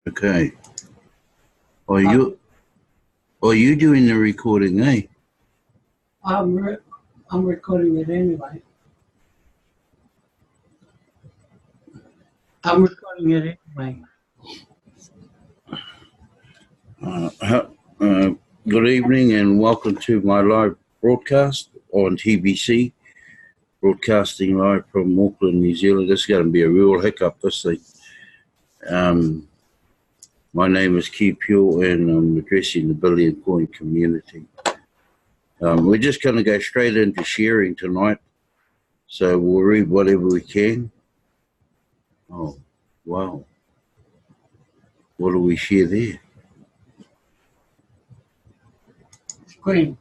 Okay. Are you doing the recording, eh? I'm recording it anyway. I'm recording it anyway. Good evening and welcome to my live broadcast on TBC, broadcasting live from Auckland, New Zealand. This is going to be a real hiccup, this thing. My name is Key Pure and I'm addressing the Billion Coin community. We're just going to go straight into sharing tonight, so we'll read whatever we can. Oh, wow. What do we share there? Screen.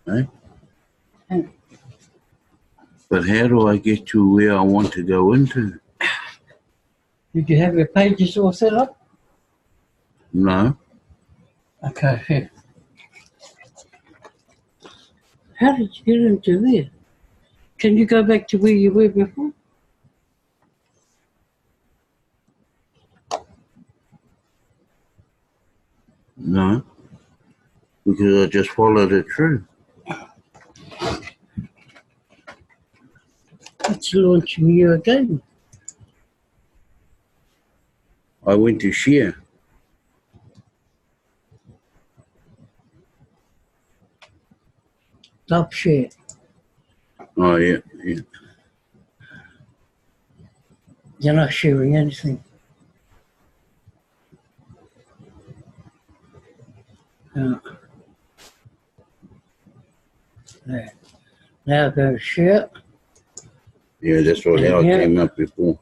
Eh? Hmm. But how do I get to where I want to go into? Did you have your pages all set up? No. Okay, here. How did you get into there? Can you go back to where you were before? No. Because I just followed it through. It's launching you again. I went to share. Stop share. Oh, yeah. You're not sharing anything. There. Now go to share. Yeah, that's what how it came up before.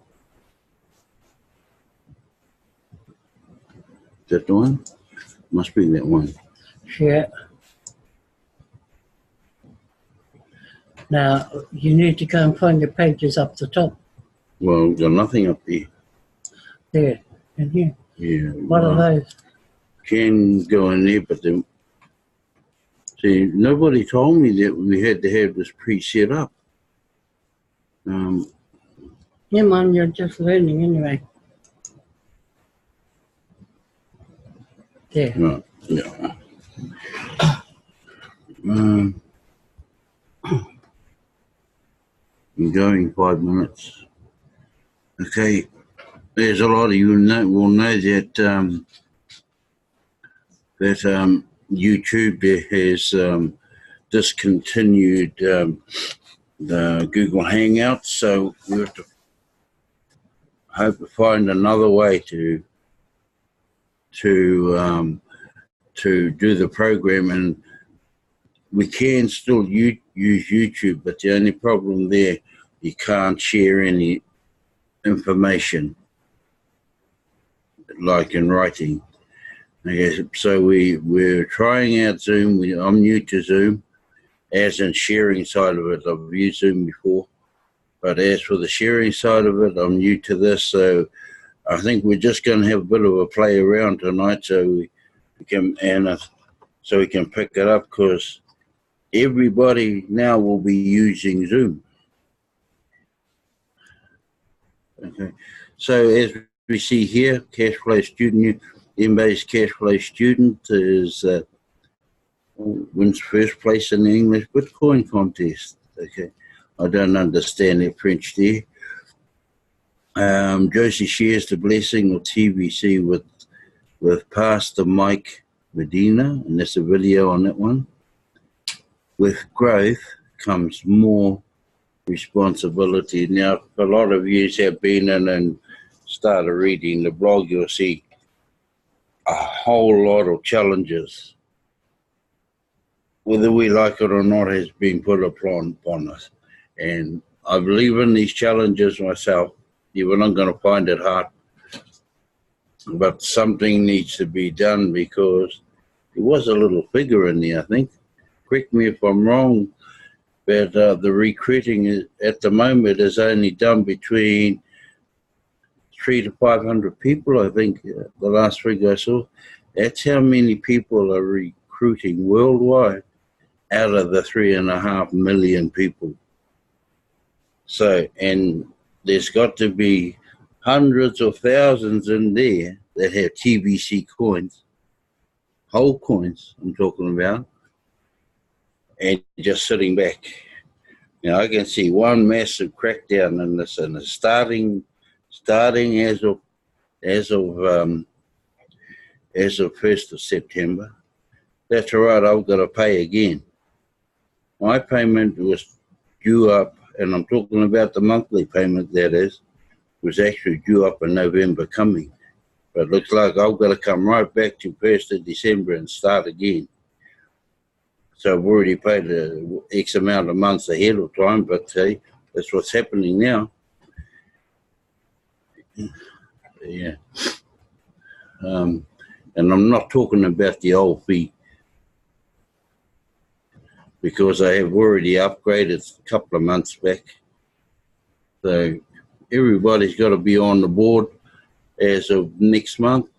Is that the one? Must be that one. Share. Now you need to go and find your pages up the top. Well, there's nothing up there. There. In here. Yeah. What are those? Can go in there, but then, see, nobody told me that we had to have this pre-set up. Yeah, man, you're just learning anyway. There. No, yeah. I'm going 5 minutes. Okay, there's a lot of you will know that YouTube has discontinued the Google Hangouts, so we have to hope to find another way to do the program, and we can still use YouTube, but the only problem there, you can't share any information like in writing. Okay, so we're trying out Zoom. I'm new to Zoom, as in sharing side of it. I've used Zoom before, but as for the sharing side of it, I'm new to this. So I think we're just going to have a bit of a play around tonight, so we can so we can pick it up, because everybody now will be using Zoom. Okay, so as we see here, cash flow student, M-based cash flow student is wins first place in the English Bitcoin contest. Okay, I don't understand that French there. Josie shares the blessing of TBC with Pastor Mike Medina, and there's a video on that one. With growth comes more responsibility. Now, if a lot of you have been in and started reading the blog, you'll see a whole lot of challenges, whether we like it or not, has been put upon us. And I believe in these challenges myself. You're not going to find it hard, but something needs to be done, because there was a little figure in there, I think. Correct me if I'm wrong, but the recruiting at the moment is only done between 300 to 500 people, I think, the last figure I saw. That's how many people are recruiting worldwide out of the 3.5 million people. So, and there's got to be hundreds of thousands in there that have TBC coins, whole coins I'm talking about, and just sitting back. I can see one massive crackdown in this, and it's starting as of 1st of September. That's all right. I've got to pay again. My payment was due up, and I'm talking about the monthly payment. That is, was actually due up in November coming, but it looks like I've got to come right back to 1st of December and start again. So I've already paid X amount of months ahead of time, but that's what's happening now. Yeah. And I'm not talking about the old fee, because I have already upgraded a couple of months back. So everybody's got to be on the board as of next month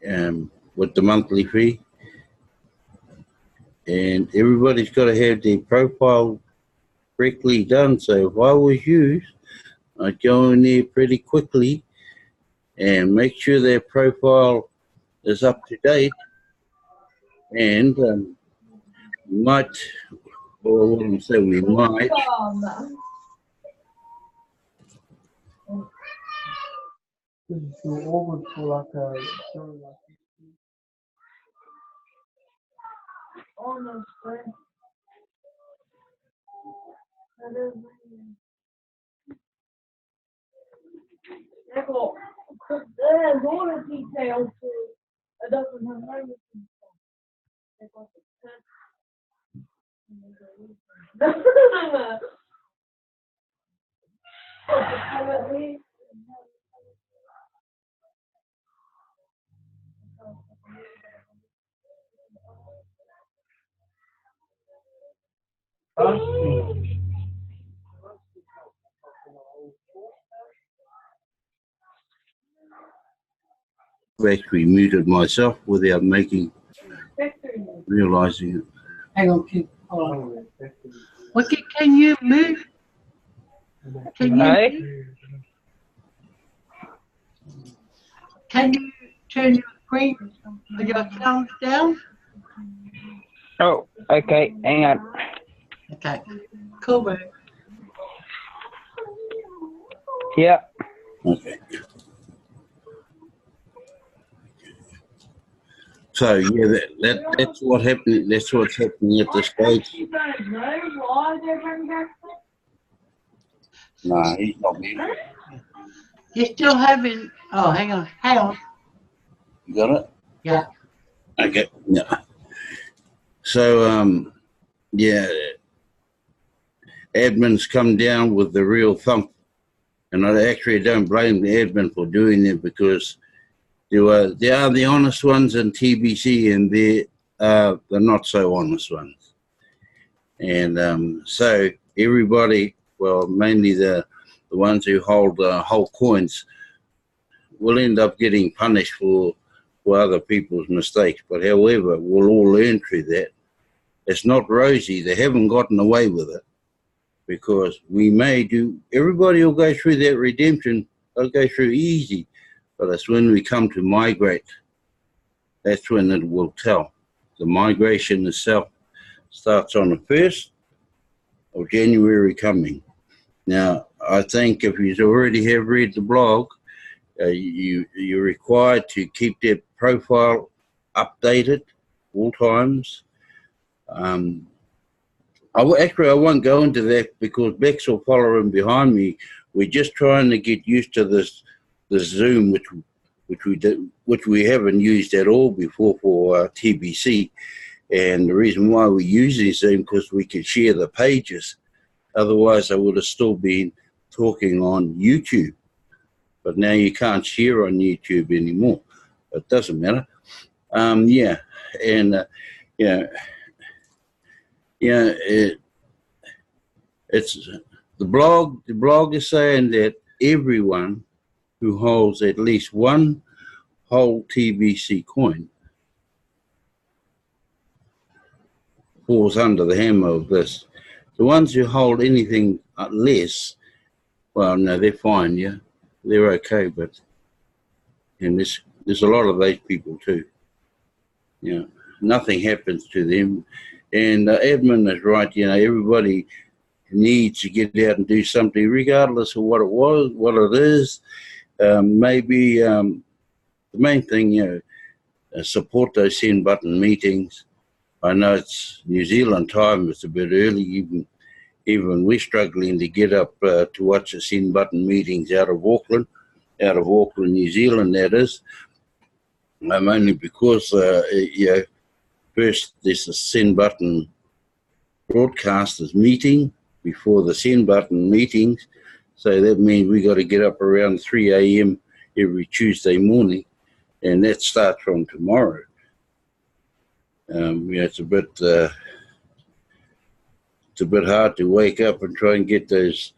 with the monthly fee. And everybody's got to have their profile correctly done. So if I was you, I'd go in there pretty quickly and make sure their profile is up to date. And we might, or what I'm saying, we might. There's all the details to it doesn't have anything. I've actually muted myself without realizing it. Hang on, keep on. What can you move? Can you turn your screen, your sound down? Oh, okay, hang on. Okay, cool, man. Yeah. Okay. So yeah, that's what happened. That's what's happening at this stage. No, he's not here. You're still having. Oh, hang on. You got it? Yeah. Okay. Yeah. So yeah, admins come down with the real thump, and I actually don't blame the admin for doing it, because there are the honest ones in TBC, and there are the not so honest ones. And so everybody, well, mainly the ones who hold whole coins, will end up getting punished for other people's mistakes. But however, we'll all learn through that. It's not rosy. They haven't gotten away with it, because we may do. Everybody will go through that redemption. They'll go through easy. But it's when we come to migrate, that's when it will tell. The migration itself starts on the 1st of January coming. Now, I think if you already have read the blog, you're required to keep their profile updated all times. I won't go into that, because Bex will follow him behind me. We're just trying to get used to this Zoom, which we haven't used at all before for TBC, and the reason why we're using Zoom, because we can share the pages. Otherwise, I would have still been talking on YouTube, but now you can't share on YouTube anymore. It doesn't matter. Yeah, and it's the blog. The blog is saying that everyone who holds at least one whole TBC coin falls under the hammer of this. The ones who hold anything less, well, no, they're fine, yeah. They're okay, but, and there's a lot of those people too. You know, nothing happens to them. And Edmund is right, you know, everybody needs to get out and do something, regardless of what it was, what it is. Maybe the main thing, you know, support those send button meetings. I know it's New Zealand time, it's a bit early, even we're struggling to get up to watch the send button meetings out of Auckland, New Zealand, that is. Only because, you know, first there's a send button broadcasters meeting before the send button meetings. So that means we got to get up around 3 a.m. every Tuesday morning, and that starts from tomorrow. You know, it's a bit hard to wake up and try and get those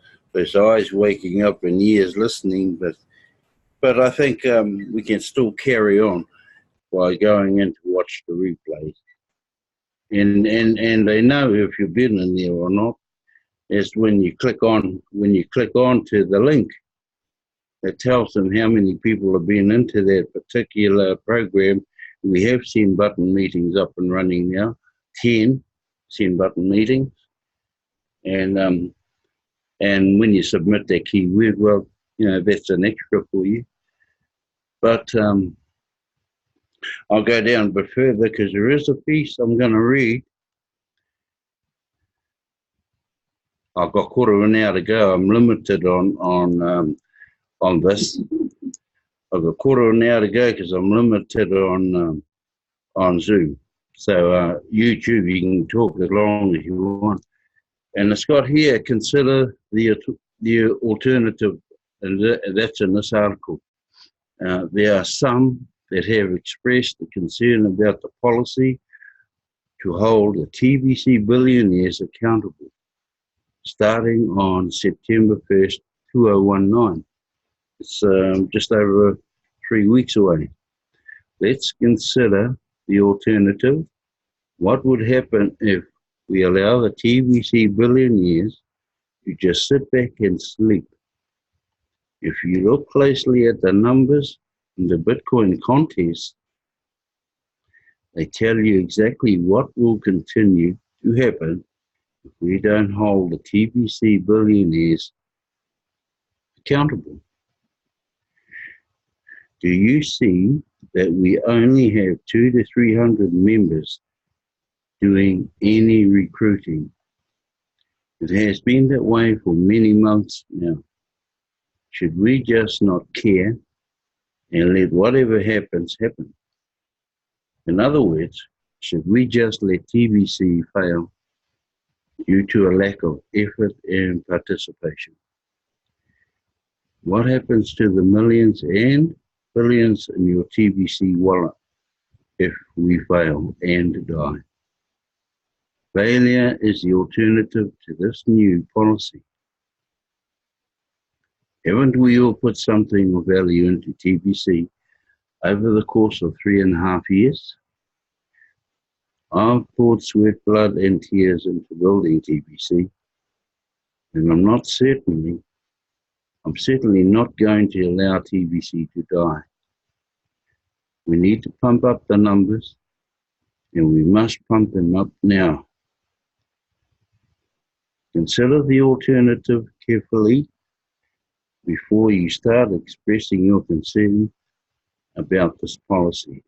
eyes waking up and ears listening, but I think we can still carry on by going in to watch the replays. And they know if you've been in there or not. It's when you click on to the link, it tells them how many people have been into that particular program. We have send button meetings up and running now, 10 send button meetings. And when you submit that keyword, well, you know, that's an extra for you. But I'll go down a bit further because there is a piece I'm going to read. I've got quarter of an hour to go. I'm limited on this. I've got quarter of an hour to go because I'm limited on Zoom. So YouTube, you can talk as long as you want. And it's got here, consider the alternative, and that's in this article. There are some that have expressed the concern about the policy to hold the TVC billionaires accountable, starting on September 1st, 2019. It's just over 3 weeks away. Let's consider the alternative. What would happen if we allow the TVC billionaires to just sit back and sleep? If you look closely at the numbers in the Bitcoin contest, they tell you exactly what will continue to happen if we don't hold the TVC billionaires accountable. Do you see that we only have 200 to 300 members doing any recruiting? It has been that way for many months now. Should we just not care and let whatever happens happen? In other words, should we just let TVC fail due to a lack of effort and participation? What happens to the millions and billions in your TVC wallet if we fail and die? Failure is the alternative to this new policy. Haven't we all put something of value into TVC over the course of 3.5 years? I've poured sweat, blood and tears into building TVC, and I'm certainly not going to allow TVC to die. We need to pump up the numbers, and we must pump them up now. Consider the alternative carefully before you start expressing your concern about this policy.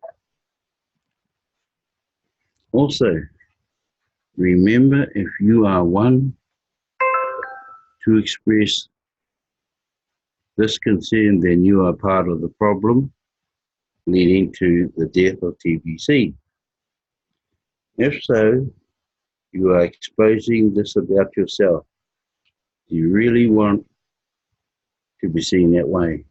Also, remember, if you are one to express this concern, then you are part of the problem leading to the death of TVC. If so, you are exposing this about yourself. Do you really want to be seen that way?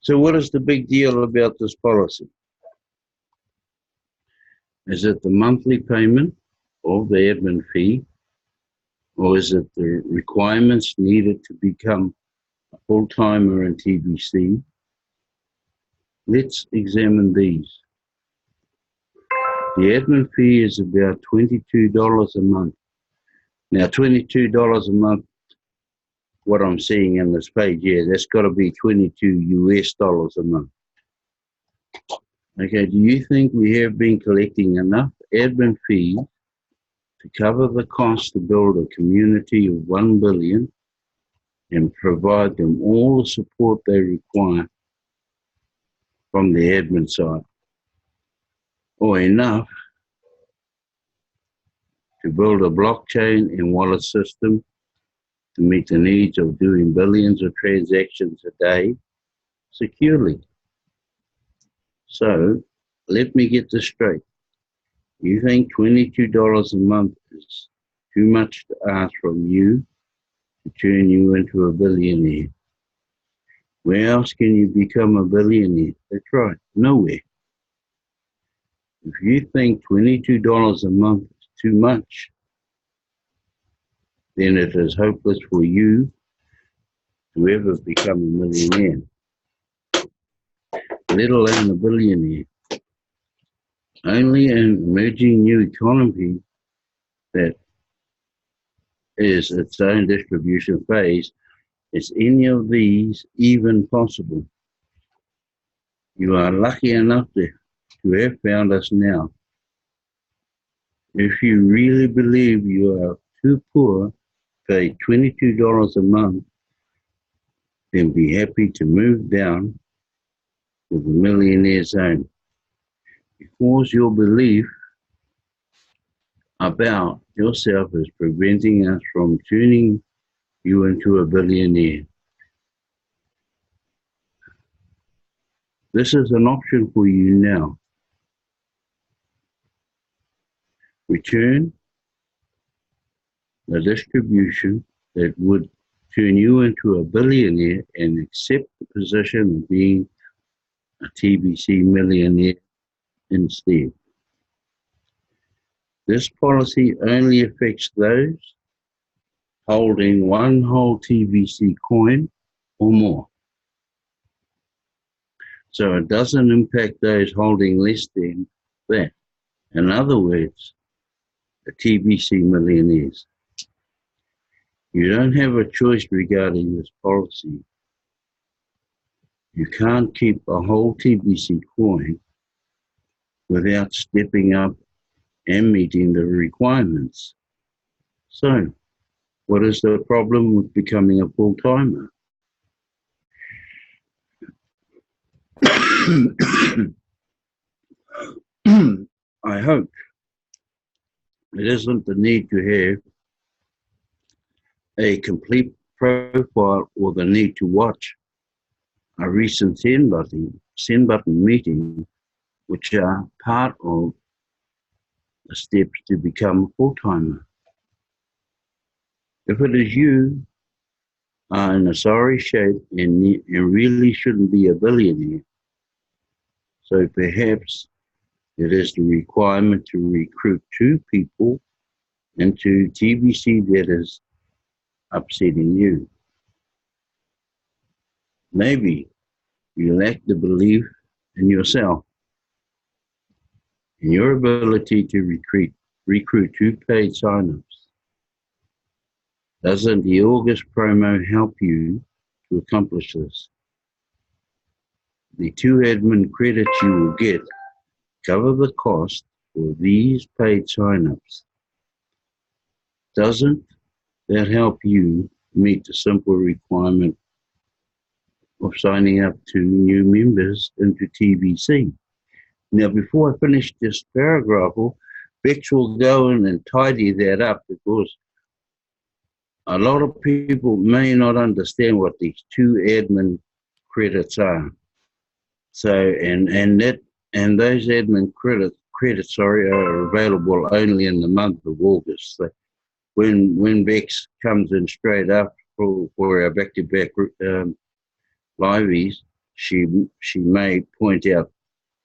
So what is the big deal about this policy? Is it the monthly payment of the admin fee, or is it the requirements needed to become a full-timer in TVC? Let's examine these. The admin fee is about $22 a month Now, $22 a month, what I'm seeing in this page, yeah, that's got to be 22 US dollars a month. Okay, do you think we have been collecting enough admin fees to cover the cost to build a community of 1 billion and provide them all the support they require from the admin side? Or enough to build a blockchain and wallet system to meet the needs of doing billions of transactions a day securely? So let me get this straight. You think $22 a month is too much to ask from you to turn you into a billionaire? Where else can you become a billionaire? That's right, nowhere. If you think $22 a month is too much, then it is hopeless for you to ever become a millionaire, let alone a billionaire. Only an emerging new economy that is its own distribution phase is any of these even possible. You are lucky enough to have found us now. If you really believe you are too poor to pay $22 a month, then be happy to move down to the millionaire zone. Because your belief about yourself is preventing us from turning you into a billionaire. This is an option for you now. Return the distribution that would turn you into a billionaire and accept the position of being a TBC millionaire instead. This policy only affects those holding one whole TBC coin or more. So it doesn't impact those holding less than that. In other words, the TBC millionaires. You don't have a choice regarding this policy. You can't keep a whole TBC coin without stepping up and meeting the requirements. So, what is the problem with becoming a full-timer? I hope it isn't the need to have a complete profile or the need to watch a recent send button meeting, which are part of the steps to become a full-timer. If it is you are in a sorry shape and really shouldn't be a billionaire, so perhaps it is the requirement to recruit 2 people into TBC that is upsetting you. Maybe you lack the belief in yourself and your ability to recruit 2 paid signups. Doesn't the August promo help you to accomplish this? The 2 admin credits you will get cover the cost for these paid signups. Doesn't that help you meet the simple requirement of signing up 2 new members into TBC? Now, before I finish this paragraph, Bex will go in and tidy that up, because a lot of people may not understand what these 2 admin credits are. So, and those admin credits are available only in the month of August. So when Bex comes in straight up for our back-to-back liveys, she may point out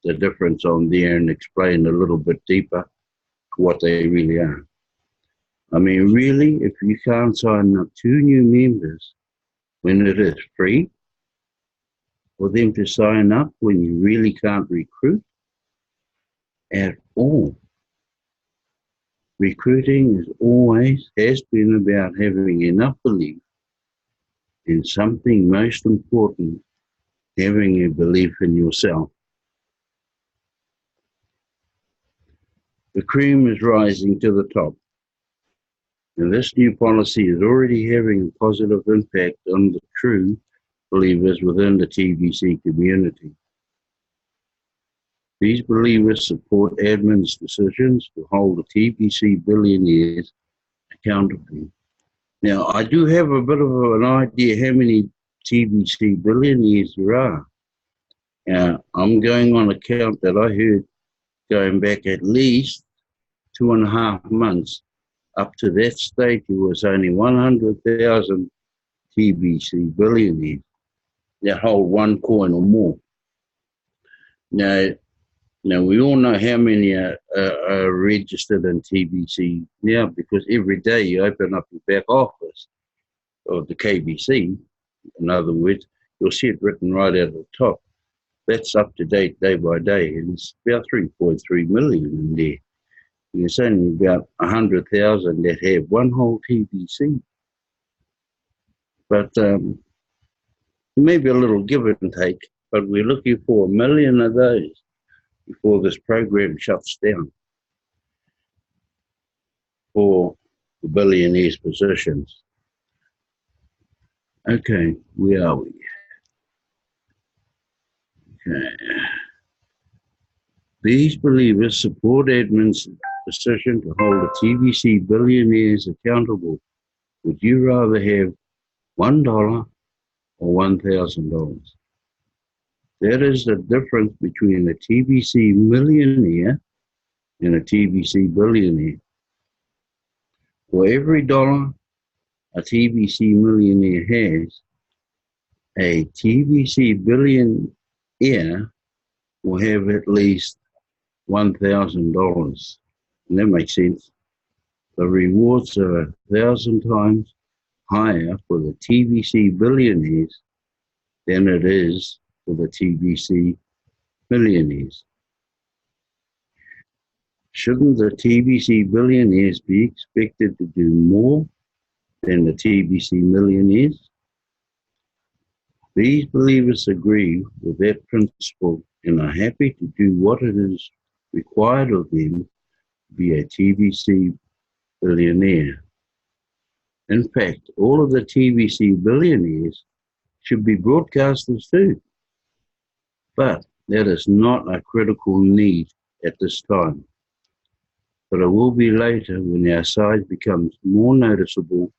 the difference on there and explain a little bit deeper what they really are. I mean, really, if you can't sign up 2 new members when it is free for them to sign up, when you really can't recruit at all, Recruiting has been about having enough belief in something most important, having a belief in yourself. The cream is rising to the top, and this new policy is already having a positive impact on the true believers within the TBC community. These believers support admin's decisions to hold the TBC billionaires accountable. Now, I do have a bit of an idea how many TBC billionaires there are. I'm going on a count that I heard going back at least 2.5 months. Up to that stage, it was only 100,000 TBC billionaires that hold one coin or more. Now we all know how many are registered in TBC now, because every day you open up the back office of the KBC, in other words, you'll see it written right out at the top. That's up to date day by day, and it's about 3.3 million in there. And there's only about 100,000 that have one whole TBC. But it may be a little give and take, but we're looking for 1 million of those before this program shuts down for the billionaires' positions. Okay, where are we? Okay. These believers support admin's decision to hold the TBC billionaires accountable. Would you rather have $1 or $1,000? That is the difference between a TBC millionaire and a TBC billionaire. For every dollar a TBC millionaire has, a TBC billionaire will have at least $1,000. And that makes sense. The rewards are 1,000 times higher for the TBC billionaires than it is for the TBC millionaires. Shouldn't the TBC billionaires be expected to do more than the TBC millionaires? These believers agree with that principle and are happy to do what it is required of them to be a TBC billionaire. In fact, all of the TBC billionaires should be broadcasters too. But that is not a critical need at this time. But it will be later when our size becomes more noticeable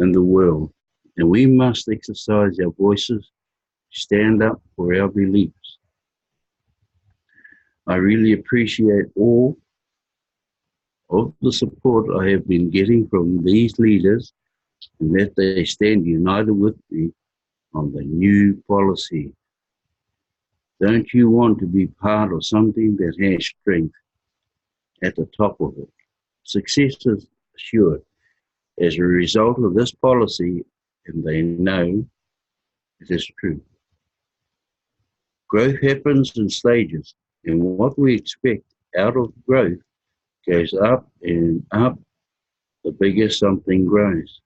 in the world, and we must exercise our voices, stand up for our beliefs. I really appreciate all of the support I have been getting from these leaders, and that they stand united with me on the new policy. Don't you want to be part of something that has strength at the top of it? Success is assured as a result of this policy, and they know it is true. Growth happens in stages, and what we expect out of growth goes up and up the bigger something grows.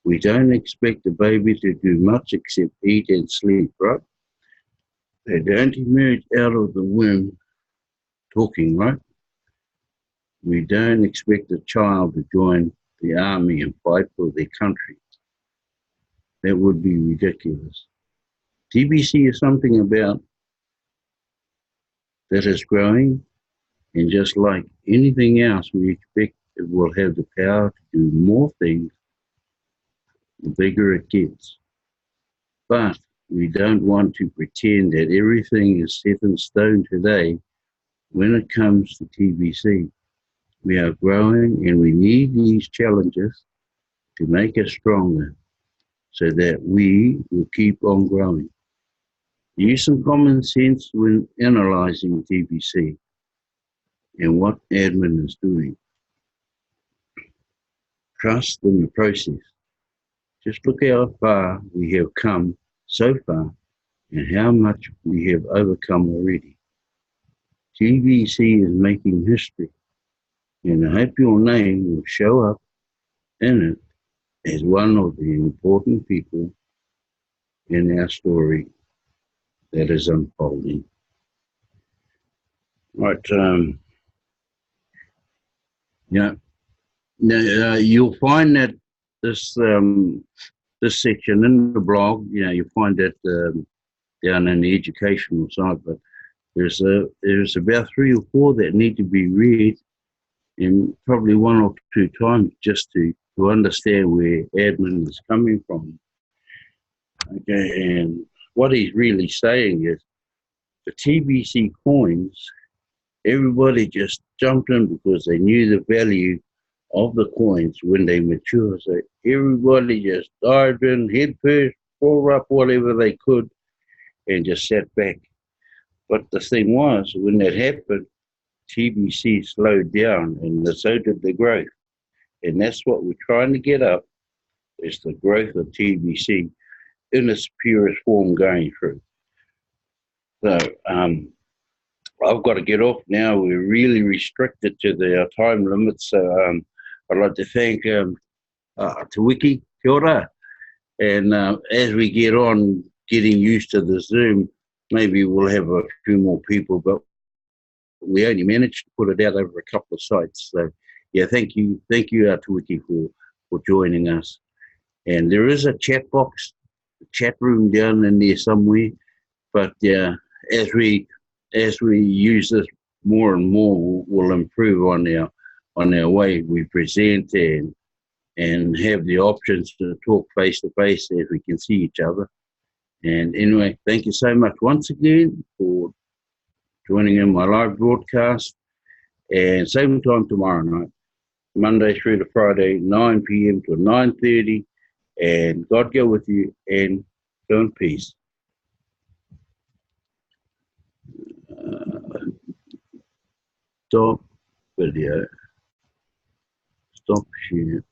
We don't expect a baby to do much except eat and sleep, right? They don't emerge out of the womb talking, right? We don't expect a child to join the army and fight for their country. That would be ridiculous. TBC is something about that is growing, and just like anything else, we expect it will have the power to do more things the bigger it gets. But we don't want to pretend that everything is set in stone today when it comes to TBC. We are growing, and we need these challenges to make us stronger so that we will keep on growing. Use some common sense when analyzing TBC and what admin is doing. Trust in the process. Just look how far we have come so far and how much we have overcome already. TBC is making history. And I hope your name will show up in it as one of the important people in our story that is unfolding. Right. Yeah. Now, you'll find that this this section in the blog, you'll find that down in the educational side, but there's about 3 or 4 that need to be read, and probably 1 or 2 times just to understand where Edmund is coming from. Okay, and what he's really saying is the TBC coins, everybody just jumped in because they knew the value of the coins when they mature. So everybody just dived in head first, rolled up whatever they could, and just sat back. But the thing was, when that happened, TBC slowed down, and so did the growth. And that's what we're trying to get up, is the growth of TBC in its purest form going through. So I've got to get off now. We're really restricted to our time limits. So I'd like to thank Tawiki, kia ora. And as we get on getting used to the Zoom, maybe we'll have a few more people, but we only managed to put it out over a couple of sites. So yeah, thank you, Tawiki, for joining us. And there is a chat box, a chat room down in there somewhere. But as we use this more and more, we'll improve on our way we present and have the options to talk face to face as we can see each other. And anyway, thank you so much once again for joining in my live broadcast. And same time tomorrow night, Monday through to Friday, 9 p.m. to 9:30. And God go with you, and go in peace. Stop video. Stop share.